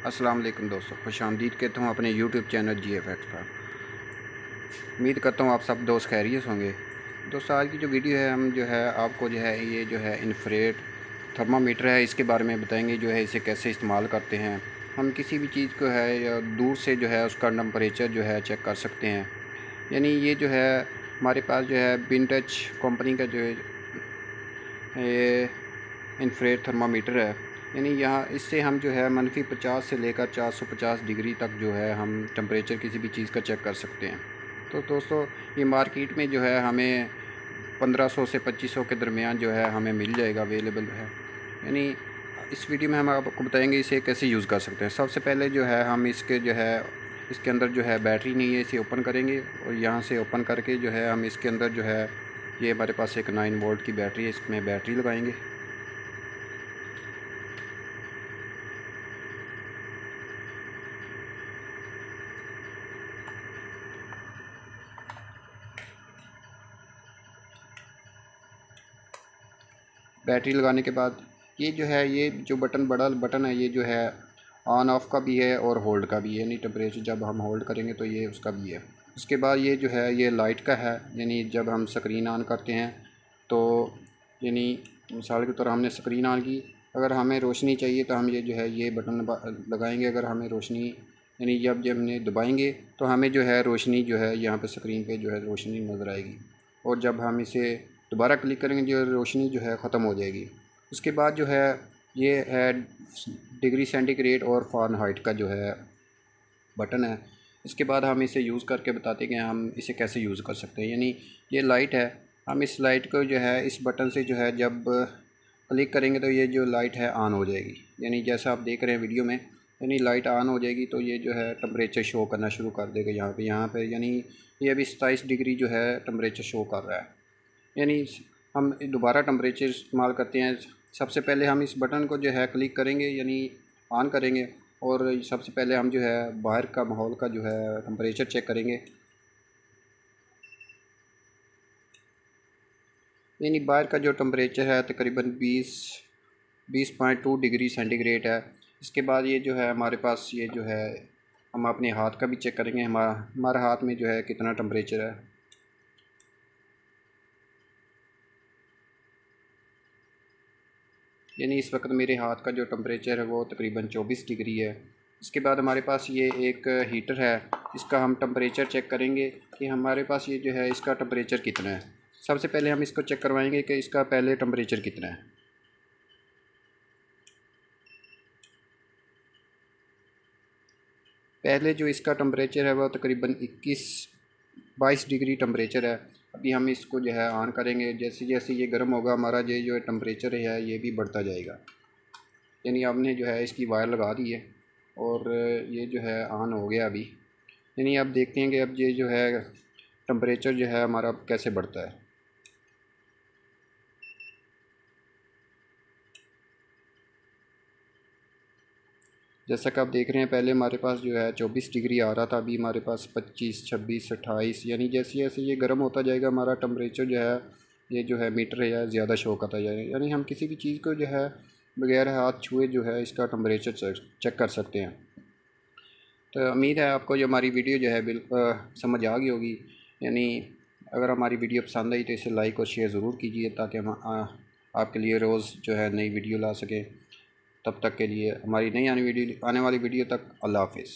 अस्सलाम वालेकुम दोस्तों, खुश आमदीद कहता हूँ अपने यूट्यूब चैनल GFX पर। उम्मीद करता हूँ आप सब दोस्त खैरियत होंगे। दोस्तों आज की जो वीडियो है हम जो है आपको जो है ये जो है इंफ्रारेड थर्मामीटर है इसके बारे में बताएंगे, जो है इसे कैसे इस्तेमाल करते हैं। हम किसी भी चीज़ को है या दूर से जो है उसका टेम्परेचर जो है चेक कर सकते हैं। यानी ये जो है हमारे पास जो है विंटेज कंपनी का जो है ये इंफ्रारेड थर्मामीटर है। यानी यहाँ इससे हम जो है -50 से लेकर 450 डिग्री तक जो है हम टेम्परेचर किसी भी चीज़ का चेक कर सकते हैं। तो दोस्तों ये मार्केट में जो है हमें 1500 से 2500 के दरमियान जो है हमें मिल जाएगा, अवेलेबल है। यानी इस वीडियो में हम आपको बताएंगे इसे कैसे यूज़ कर सकते हैं। सबसे पहले जो है हम इसके अंदर जो है बैटरी नहीं है, इसे ओपन करेंगे और यहाँ से ओपन करके जो है हम इसके अंदर जो है ये हमारे पास एक 9 वोल्ट की बैटरी है, इसमें बैटरी लगाएंगे। बैटरी लगाने के बाद ये जो बड़ा बटन है ये जो है ऑन ऑफ का भी है और होल्ड का भी है। यानी टेम्परेचर जब हम होल्ड करेंगे तो ये उसका भी है। उसके बाद ये जो है ये लाइट का है, यानी जब हम स्क्रीन ऑन करते हैं तो यानी मिसाल के तौर हमने स्क्रीन ऑन की, अगर हमें रोशनी चाहिए तो हम ये जो है ये बटन लगाएंगे। अगर हमें रोशनी यानी जब हमने दबाएंगे तो हमें जो है रोशनी जो है यहाँ पे स्क्रीन पे जो है रोशनी नज़र आएगी, और जब हम इसे दोबारा क्लिक करेंगे जो रोशनी जो है ख़त्म हो जाएगी। उसके बाद जो है ये है डिग्री सेंटीग्रेड और फ़ारेनहाइट का जो है बटन है। इसके बाद हम इसे यूज़ करके बताते हैं कि हम इसे कैसे यूज़ कर सकते हैं। यानी ये लाइट है, हम इस लाइट को जो है इस बटन से जो है जब क्लिक करेंगे तो ये जो लाइट है ऑन हो जाएगी। यानी जैसा आप देख रहे हैं वीडियो में, यानी लाइट ऑन हो जाएगी तो ये जो है टेम्परेचर शो करना शुरू कर देगा यहाँ पे यानी ये अभी 27 डिग्री जो है टेम्परेचर शो कर रहा है। यानी हम दोबारा टेम्परेचर इस्तेमाल करते हैं। सबसे पहले हम इस बटन को जो है क्लिक करेंगे यानी ऑन करेंगे, और सबसे पहले हम जो है बाहर का माहौल का जो है टेम्परेचर चेक करेंगे। यानी बाहर का जो टेम्परेचर है तकरीबन 20.2 डिग्री सेंटीग्रेड है। इसके बाद ये जो है हमारे पास ये जो है हम अपने हाथ का भी चेक करेंगे, हमारे हाथ में जो है कितना टेम्परेचर है। यानी इस वक्त मेरे हाथ का जो टेम्परेचर है वो तकरीबन 24 डिग्री है। इसके बाद हमारे पास ये एक हीटर है, इसका हम टेम्परेचर चेक करेंगे कि हमारे पास ये जो है इसका टेम्परेचर कितना है। सबसे पहले हम इसको चेक करवाएंगे कि इसका पहले टेम्परेचर कितना है। पहले जो इसका टेम्परेचर है वो तकरीबन 22 डिग्री टेम्परेचर है। अभी हम इसको जो है ऑन करेंगे, जैसे जैसे ये गर्म होगा हमारा ये जो टेम्परेचर है ये भी बढ़ता जाएगा। यानी हमने जो है इसकी वायर लगा दी है और ये जो है ऑन हो गया अभी। यानी अब देखते हैं कि अब ये जो है टेम्परेचर जो है हमारा कैसे बढ़ता है। जैसा कि आप देख रहे हैं पहले हमारे पास जो है 24 डिग्री आ रहा था, अभी हमारे पास 25, 26, 28। यानी जैसे जैसे ये गर्म होता जाएगा हमारा टेम्परेचर जो है ये जो है मीटर है ज़्यादा शो करता जाएगा। यानी हम किसी भी चीज़ को जो है बगैर हाथ छुए जो है इसका टेम्परेचर चेक कर सकते हैं। तो उम्मीद है आपको जो हमारी वीडियो जो है बिल्कुल समझ आ गई होगी। यानी अगर हमारी वीडियो पसंद आई तो इसे लाइक और शेयर ज़रूर कीजिए ताकि हम आपके लिए रोज़ जो है नई वीडियो ला सकें। तब तक के लिए हमारी नई आने वाली वीडियो तक अल्लाह हाफ़िज़।